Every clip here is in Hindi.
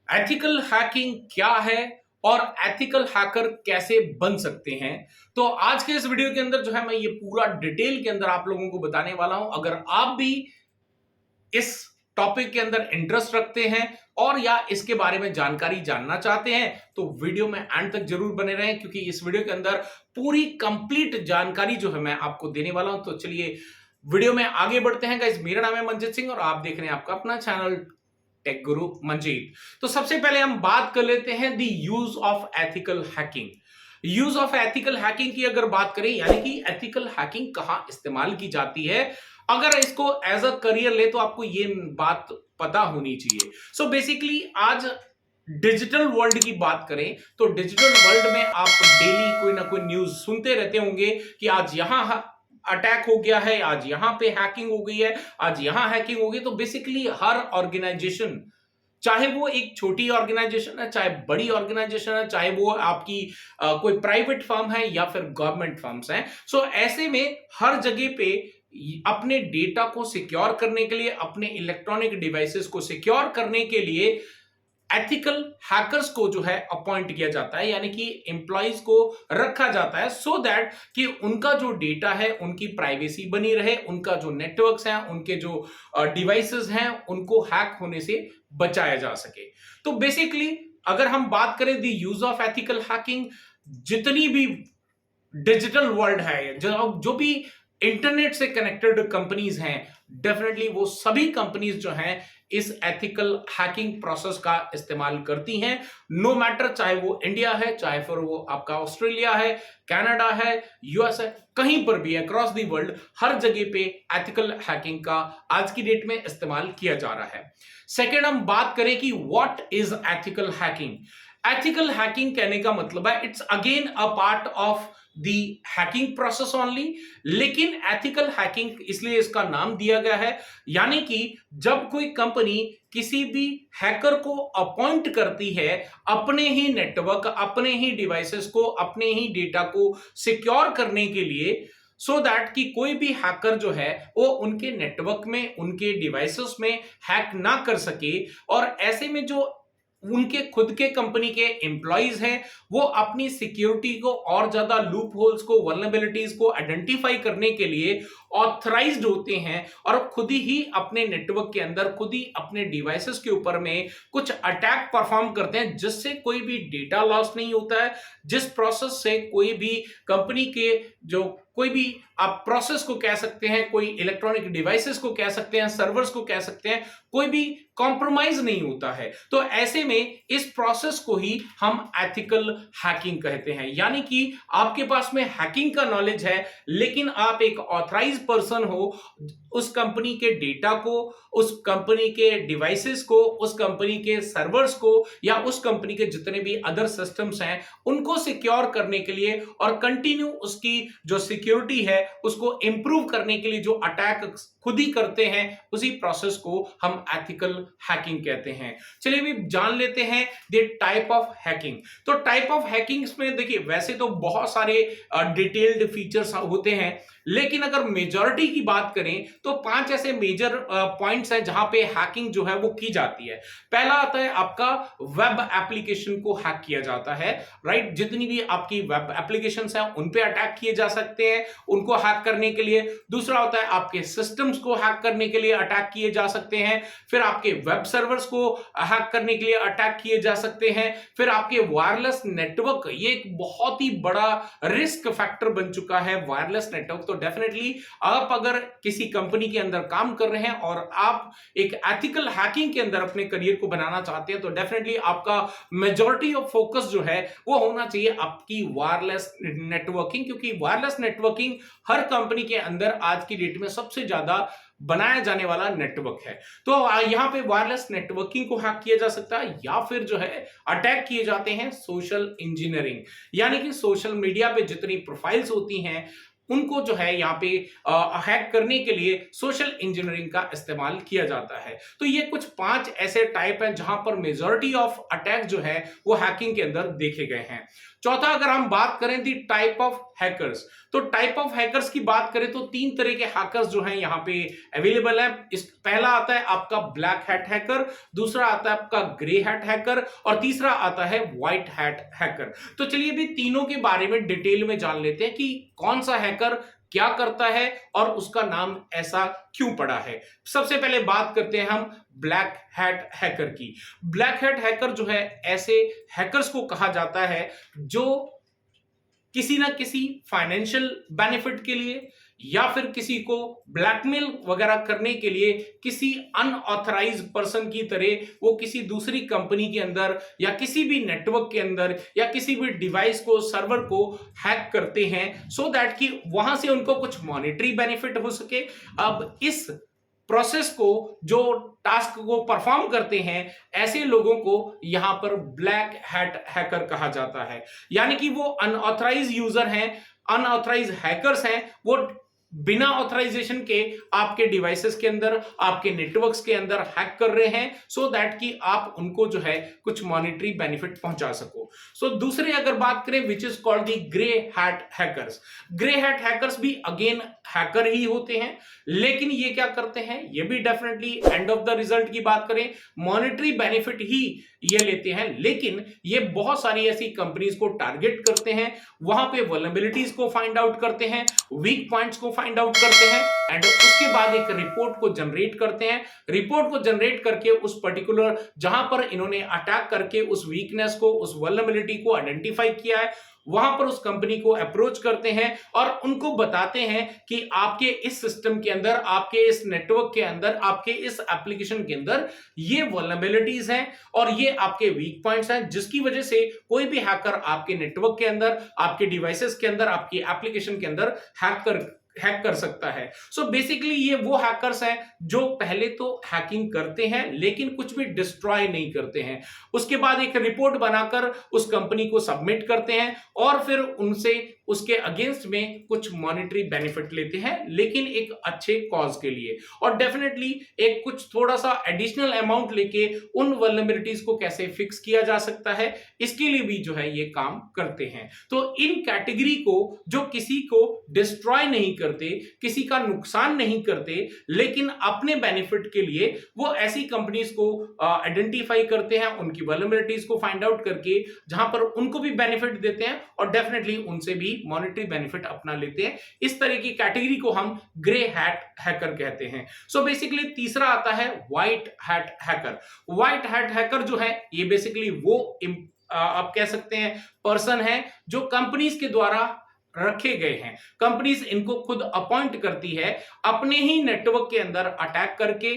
एथिकल हैकिंग क्या है और एथिकल हैकर कैसे बन सकते हैं। तो आज के इस वीडियो के अंदर जो है मैं ये पूरा डिटेल के अंदर आप लोगों को बताने वाला हूं। अगर आप भी इस टॉपिक के अंदर इंटरेस्ट रखते हैं और या इसके बारे में जानकारी जानना चाहते हैं तो वीडियो में एंड तक जरूर बने रहें, क्योंकि इस वीडियो के अंदर पूरी कंप्लीट जानकारी जो है मैं आपको देने वाला हूं। तो चलिए वीडियो में आगे बढ़ते हैं गाइस। मेरा नाम है मंजीत सिंह और आप देख रहे हैं आपका अपना चैनल टेक गुरु मंजीत। तो सबसे पहले हम बात कर लेते हैं the use of ethical hacking. Use of ethical hacking की अगर बात करें, यानी कि एथिकल हैकिंग कहां इस्तेमाल की जाती है, अगर इसको एज अ करियर ले तो आपको ये बात पता होनी चाहिए। सो बेसिकली आज डिजिटल वर्ल्ड की बात करें तो डिजिटल वर्ल्ड में आप डेली कोई ना कोई न्यूज सुनते रहते होंगे कि आज यहां अटैक हो गया है, आज यहां पे हैकिंग हो गई है, आज यहां हैकिंग हो गई। तो बेसिकली हर ऑर्गेनाइजेशन, चाहे वो एक छोटी ऑर्गेनाइजेशन है, चाहे बड़ी ऑर्गेनाइजेशन है, चाहे वो आपकी कोई प्राइवेट फर्म है या फिर गवर्नमेंट फर्म्स हैं, सो ऐसे में हर जगह पे अपने डेटा को सिक्योर करने के लिए, अपने इलेक्ट्रॉनिक डिवाइसेस को सिक्योर करने के लिए एथिकल हैकर्स को जो है अपॉइंट किया जाता है, यानी कि एम्प्लॉइज को रखा जाता है सो दैट कि उनका जो डेटा है उनकी प्राइवेसी बनी रहे, उनका जो नेटवर्क्स हैं, उनके जो डिवाइसेस हैं उनको हैक होने से बचाया जा सके। तो बेसिकली अगर हम बात करें the use of ethical hacking, जितनी भी डिजिटल वर्ल्ड है, जो भी इंटरनेट से कनेक्टेड कंपनीज हैं, डेफिनेटली वो सभी कंपनीज जो हैं इस एथिकल हैकिंग प्रोसेस का इस्तेमाल करती हैं। नो मैटर, चाहे वो इंडिया है, चाहे फिर वो आपका ऑस्ट्रेलिया है, कनाडा है, यूएस है, कहीं पर भी अक्रॉस द वर्ल्ड हर जगह पे एथिकल हैकिंग का आज की डेट में इस्तेमाल किया जा रहा है। सेकेंड, हम बात करें कि what is ethical hacking. Ethical hacking कहने का मतलब है it's again a part of the hacking process only, लेकिन एथिकल हैकिंग इसलिए इसका नाम दिया गया है, यानी कि जब कोई कंपनी किसी भी हैकर को अपॉइंट करती है अपने ही नेटवर्क, अपने ही डिवाइसेस को, अपने ही डेटा को सिक्योर करने के लिए, सो दैट कि कोई भी हैकर जो है वो उनके नेटवर्क में, उनके डिवाइसेस में हैक ना कर सके, और ऐसे में जो उनके खुद के कंपनी के एम्प्लॉइज हैं वो अपनी सिक्योरिटी को और ज्यादा लूप होल्स को, वल्नरेबिलिटीज को आइडेंटिफाई करने के लिए ऑथराइज्ड होते हैं और खुद ही अपने नेटवर्क के अंदर, खुद ही अपने डिवाइसेस के ऊपर में कुछ अटैक परफॉर्म करते हैं, जिससे कोई भी डेटा लॉस नहीं होता है, जिस प्रोसेस से कोई भी कंपनी के जो कोई भी आप प्रोसेस को कह सकते हैं, कोई इलेक्ट्रॉनिक डिवाइसेस को कह सकते हैं, सर्वर्स को कह सकते हैं, कोई भी कॉम्प्रोमाइज नहीं होता है। तो ऐसे में इस प्रोसेस को ही हम एथिकल हैकिंग कहते हैं, यानी कि आपके पास में हैकिंग का नॉलेज है लेकिन आप एक ऑथराइज पर्सन हो, उस कंपनी के डेटा को, उस कंपनी के डिवाइसेस को, उस कंपनी के सर्वर्स को या उस कंपनी के जितने भी अदर सिस्टम्स हैं उनको सिक्योर करने के लिए और कंटिन्यू उसकी जो सिक्योरिटी है उसको इंप्रूव करने के लिए जो अटैक खुद ही करते हैं, उसी प्रोसेस को हम एथिकल हैकिंग कहते हैं। चलिए भी जान लेते हैं द टाइप ऑफ हैकिंग। तो टाइप ऑफ हैकिंग में देखिए वैसे तो बहुत सारे डिटेल्ड फीचर्स होते हैं, लेकिन अगर मेजॉरिटी की बात करें तो 5 ऐसे मेजर पॉइंट्स हैं जहां पे हैकिंग जो है वो की जाती है। पहला आता है आपका वेब एप्लीकेशन को हैक किया जाता है, राइट। जितनी भी आपकी वेब एप्लीकेशंस हैं उन पे अटैक किए जा सकते हैं उनको हैक करने के लिए। दूसरा होता है आपके सिस्टम्स को हैक करने के लिए अटैक किए जा सकते हैं। फिर आपके वेब सर्वर्स को हैक करने के लिए अटैक किए जा सकते हैं। फिर आपके वायरलेस नेटवर्क, ये एक बहुत ही बड़ा रिस्क फैक्टर बन चुका है वायरलेस नेटवर्क। तो डेफिनेटली आप अगर किसी कंपनी के अंदर काम कर रहे हैं और आप एक एथिकल हैकिंग के अंदर अपने करियर को बनाना चाहते हैं तो डेफिनेटली आपका मेजॉरिटी ऑफ फोकस जो है वो होना चाहिए आपकी वायरलेस नेटवर्किंग, क्योंकि वायरलेस नेटवर्किंग हर कंपनी के अंदर आज की डेट में सबसे ज्यादा बनाया जाने वाला नेटवर्क है। तो यहां पे वायरलेस नेटवर्किंग को हैक किया जा सकता है, या फिर जो है अटैक किए जाते हैं सोशल इंजीनियरिंग, यानी कि सोशल मीडिया पे जितनी प्रोफाइल्स होती हैं उनको जो है यहाँ पे हैक करने के लिए सोशल इंजीनियरिंग का इस्तेमाल किया जाता है। तो ये कुछ 5 ऐसे टाइप हैं जहां पर मेजॉरिटी ऑफ अटैक जो है वो हैकिंग के अंदर देखे गए हैं। चौथा, अगर हम बात करें दी टाइप ऑफ हैकर्स, तो टाइप ऑफ हैकर्स की बात करें तो 3 तरह के हैकर्स जो हैं यहां पे अवेलेबल है। इस पहला आता है आपका ब्लैक हैट हैकर, दूसरा आता है आपका ग्रे हैट हैकर और तीसरा आता है व्हाइट हैट हैकर। तो चलिए भी तीनों के बारे में डिटेल में जान लेते हैं कि कौन सा हैकर क्या करता है और उसका नाम ऐसा क्यों पड़ा है। सबसे पहले बात करते हैं हम ब्लैक हैट हैकर की। ब्लैक हैट हैकर जो है ऐसे हैकर्स को कहा जाता है जो किसी ना किसी फाइनेंशियल बेनिफिट के लिए या फिर किसी को ब्लैकमेल वगैरह करने के लिए किसी अनऑथराइज पर्सन की तरह वो किसी दूसरी कंपनी के अंदर या किसी भी नेटवर्क के अंदर या किसी भी डिवाइस को, सर्वर को हैक करते हैं सो दैट कि वहां से उनको कुछ मॉनेटरी बेनिफिट हो सके। अब इस प्रोसेस को, जो टास्क को परफॉर्म करते हैं, ऐसे लोगों को यहां पर ब्लैक हैट हैकर कहा जाता है। यानी कि वो अनऑथराइज यूजर हैं, अनऑथराइज हैकर्स हैं, वो बिना ऑथराइजेशन के आपके डिवाइसेस के अंदर, आपके नेटवर्क्स के अंदर हैक कर रहे हैं सो दैट कि आप उनको जो है कुछ मॉनेटरी बेनिफिट पहुंचा सको। सो दूसरे अगर बात करें which is called the grey hat hackers. Grey hat hackers भी अगेन हैकर ही होते हैं, लेकिन ये क्या करते हैं, ये भी definitely end of the result की बात करें मॉनेटरी बेनिफिट ही ये लेते हैं, लेकिन ये बहुत सारी ऐसी कंपनीज को टारगेट करते हैं, वहां पे वल्नरेबिलिटीज को फाइंड आउट करते हैं, वीक पॉइंट्स को फाइंड आउट करते हैं एंड उसके बाद एक रिपोर्ट को जनरेट करते हैं। रिपोर्ट को जनरेट करके उस पर्टिकुलर जहां पर इन्होंने अटैक करके उस वीकनेस को, उस वल्नरेबिलिटी को आइडेंटिफाई किया है, वहां पर उस कंपनी को अप्रोच करते हैं और उनको बताते हैं कि आपके इस सिस्टम के अंदर, आपके इस नेटवर्क के अंदर, आपके इस एप्लीकेशन के अंदर ये वल्नरेबिलिटीज हैं और ये आपके वीक पॉइंट्स हैं, जिसकी वजह से कोई भी हैकर आपके नेटवर्क के अंदर, आपके डिवाइसेस के अंदर, आपकी एप्लीकेशन के अंदर हैक कर सकता है। सो बेसिकली ये वो हैकर्स हैं जो पहले तो हैकिंग करते हैं लेकिन कुछ भी डिस्ट्रॉय नहीं करते हैं, उसके बाद एक रिपोर्ट बनाकर उस कंपनी को सबमिट करते हैं और फिर उनसे उसके अगेंस्ट में कुछ मॉनेटरी बेनिफिट लेते हैं, लेकिन एक अच्छे कॉज के लिए। और डेफिनेटली एक कुछ थोड़ा सा एडिशनल अमाउंट लेके उन वल्नरेबिलिटीज को कैसे फिक्स किया जा सकता है, इसके लिए भी जो है ये काम करते हैं। तो इन कैटेगरी को, जो किसी को डिस्ट्रॉय नहीं करते, किसी का नुकसान नहीं करते, लेकिन अपने बेनिफिट के लिए वो ऐसी कंपनीज को आइडेंटिफाई करते हैं, उनकी वल्नरेबिलिटीज को फाइंड आउट करके जहां पर उनको भी बेनिफिट देते हैं और डेफिनेटली उनसे भी मॉनेटरी बेनिफिट अपना लेते हैं। इस तरह की कैटेगरी को हम ग्रे हैट हैकर कहते हैं। सो बेसिकली तीसरा आता है white hat hacker. White hat hacker जो है ये बेसिकली वो आप कह सकते हैं पर्सन है जो कंपनीज के द्वारा रखे गए हैं, कंपनीज इनको खुद अपॉइंट करती है अपने ही नेटवर्क के अंदर अटैक करके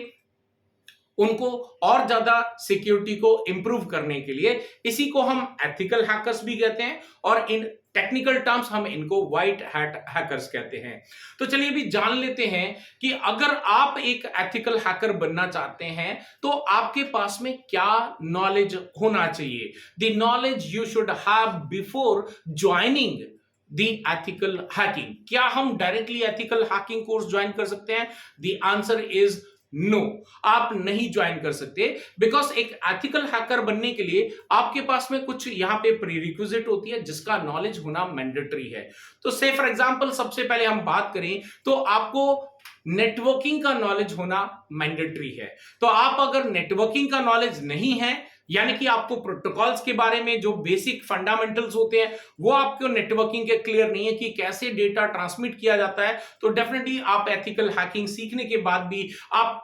उनको और ज्यादा सिक्योरिटी को इंप्रूव करने के लिए। इसी को हम एथिकल हैकर्स भी कहते हैं और इन टेक्निकल टर्म्स हम इनको व्हाइट हैट हैकर्स कहते हैं। तो चलिए भी जान लेते हैं कि अगर आप एक एथिकल हैकर बनना चाहते हैं तो आपके पास में क्या नॉलेज होना चाहिए। The knowledge you should have before joining the ethical hacking. क्या हम directly ethical hacking course join कर सकते हैं? द आंसर इज नो, आप नहीं ज्वाइन कर सकते, बिकॉज एक एथिकल हैकर बनने के लिए आपके पास में कुछ यहां पे प्रीरिक्विजिट होती है जिसका नॉलेज होना मैंडेटरी है। तो से फॉर एग्जांपल सबसे पहले हम बात करें तो आपको नेटवर्किंग का नॉलेज होना मैंडेटरी है। तो आप अगर नेटवर्किंग का नॉलेज नहीं है, यानी कि आपको प्रोटोकॉल्स के बारे में जो बेसिक फंडामेंटल्स होते हैं वो आपको नेटवर्किंग के क्लियर नहीं है कि कैसे डेटा ट्रांसमिट किया जाता है, तो डेफिनेटली आप एथिकल हैकिंग सीखने के बाद भी आप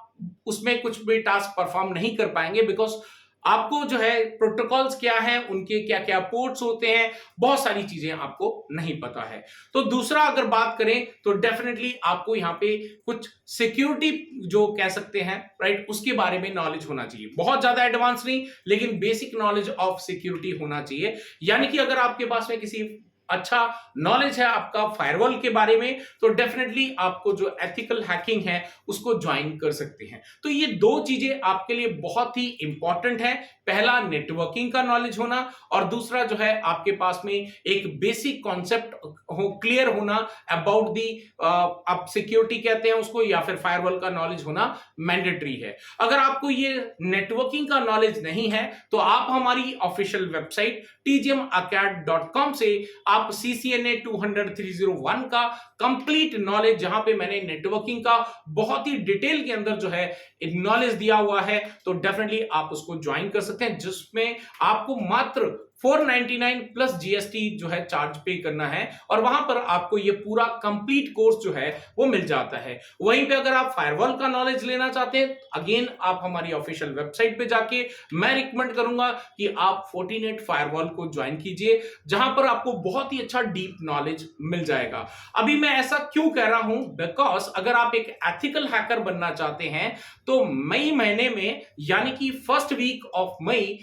उसमें कुछ भी टास्क परफॉर्म नहीं कर पाएंगे, बिकॉज आपको जो है प्रोटोकॉल्स क्या हैं, उनके क्या क्या पोर्ट्स होते हैं, बहुत सारी चीजें आपको नहीं पता है। तो दूसरा अगर बात करें तो डेफिनेटली आपको यहाँ पे कुछ सिक्योरिटी जो कह सकते हैं राइट, उसके बारे में नॉलेज होना चाहिए। बहुत ज्यादा एडवांस नहीं, लेकिन बेसिक नॉलेज ऑफ सिक्योरिटी होना चाहिए। यानी कि अगर आपके पास में किसी अच्छा नॉलेज है आपका फायरवॉल के बारे में, तो डेफिनेटली आपको जो एथिकल हैकिंग है उसको ज्वाइन कर सकते हैं। तो ये दो चीजें आपके लिए बहुत ही इंपॉर्टेंट है, पहला नेटवर्किंग का नॉलेज होना और दूसरा जो है आपके पास में एक बेसिक कॉन्सेप्ट हो, क्लियर होना अबाउट दी आप सिक्योरिटी कहते हैं उसको या फिर फायरवॉल का नॉलेज होना मैंडेटरी है। अगर आपको ये नेटवर्किंग का नॉलेज नहीं है तो आप हमारी ऑफिशियल वेबसाइट tgmacad.com से आप CCNA 200-301 का कंप्लीट नॉलेज, जहां पे मैंने नेटवर्किंग का बहुत ही डिटेल के अंदर जो है नॉलेज दिया हुआ है, तो डेफिनेटली आप उसको ज्वाइन कर सकते हैं, जिसमें आपको मात्र 499 प्लस जीएसटी जो है चार्ज पे करना है, और वहां पर आपको ये पूरा कंप्लीट कोर्स जो है वो मिल जाता है। वहीं पे अगर आप फायरवॉल का नॉलेज लेना चाहते हैं, अगेन आप हमारी ऑफिशियल वेबसाइट पे जाके मैं रिकमेंड करूंगा कि आप फोर्टिनेट फायरवॉल को ज्वाइन कीजिए, जहां पर आपको बहुत ही अच्छा डीप नॉलेज मिल जाएगा। अभी मैं ऐसा क्यों कह रहा हूं, बिकॉज अगर आप एक एथिकल हैकर बनना चाहते हैं तो मई महीने में, यानी कि first week of May,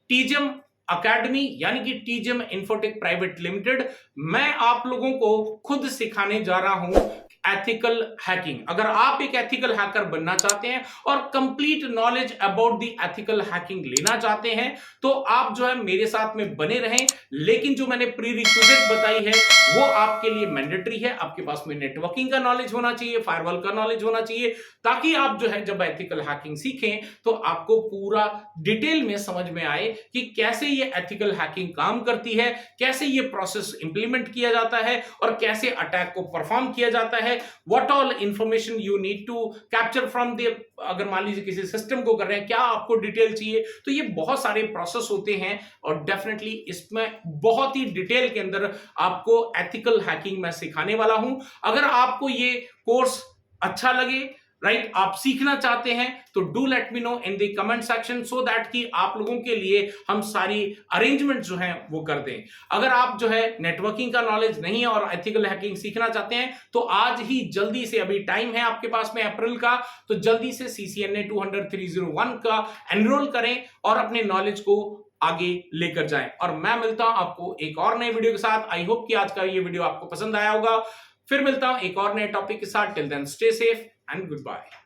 TGM academy यानी कि टीजीएम इन्फोटेक प्राइवेट लिमिटेड, मैं आप लोगों को खुद सिखाने जा रहा हूं एथिकल हैकिंग। अगर आप एक एथिकल हैकर बनना चाहते हैं और complete knowledge about the ethical hacking लेना चाहते हैं, तो आप जो है मेरे साथ में बने रहें। लेकिन जो मैंने प्री रिक्विजिट बताई है वो आपके लिए मैंडेटरी है। आपके पास में नेटवर्किंग का नॉलेज होना चाहिए, फायरवॉल का नॉलेज होना चाहिए, ताकि आप जो है जब एथिकल हैकिंग सीखें तो आपको पूरा डिटेल में समझ में आए कि कैसे ये एथिकल हैकिंग काम करती है, कैसे ये प्रोसेस इंप्लीमेंट किया जाता है और कैसे अटैक को परफॉर्म किया जाता है, what all information you need to capture from the, अगर मान लीजिए किसी सिस्टम को कर रहे हैं, क्या आपको डिटेल चाहिए। तो ये बहुत सारे प्रोसेस होते हैं और डेफिनेटली इसमें बहुत ही डिटेल के अंदर आपको एथिकल हैकिंग मैं सिखाने वाला हूं। अगर आपको ये कोर्स अच्छा लगे, राइट, आप सीखना चाहते हैं, तो do let me know in the comment section, so that कि आप लोगों के लिए हम सारी अरेंजमेंट जो है वो कर दें। अगर आप जो है नेटवर्किंग का नॉलेज नहीं है और एथिकल हैकिंग सीखना चाहते हैं, तो आज ही जल्दी से, अभी टाइम है आपके पास में अप्रैल का, तो जल्दी से CCNA 200-301 का एनरोल करें और अपने नॉलेज को आगे लेकर जाएं। और मैं मिलता हूं आपको एक और नए वीडियो के साथ। आई होप कि आज का ये वीडियो आपको पसंद आया होगा। फिर मिलता हूं एक और नए टॉपिक के साथ। Till then stay safe and goodbye.